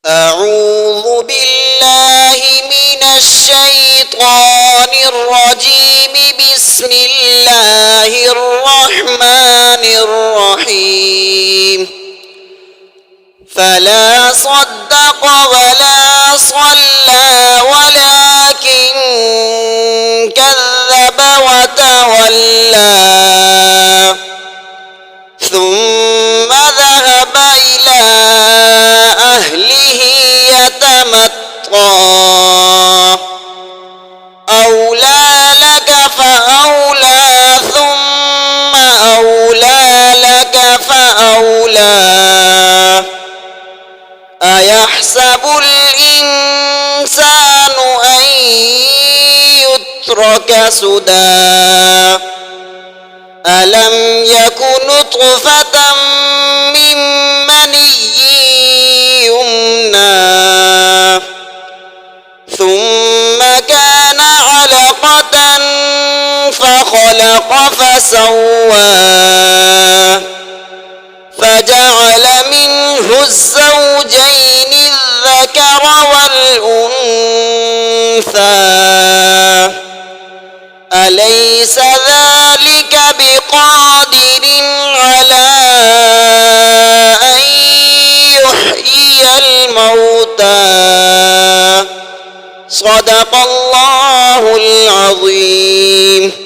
أعوذ بالله من الشيطان الرجيم. بسم الله الرحمن الرحيم. فلا صدق ولا صلى ولكن كذب وتولى ثم ذهب إلى أهله يتمطى. أولى لك فأولى ثم أولى لك فأولى. أيحسب الإنسان أن يترك سدى ألم يك نطفة من مني يمنى ثم كان علقة فخلق فسوى فجعل منه الزوجين الذكر والأنثى. أليس ذلك بقادر على أن يحيي الموتى؟ صدق الله العظيم.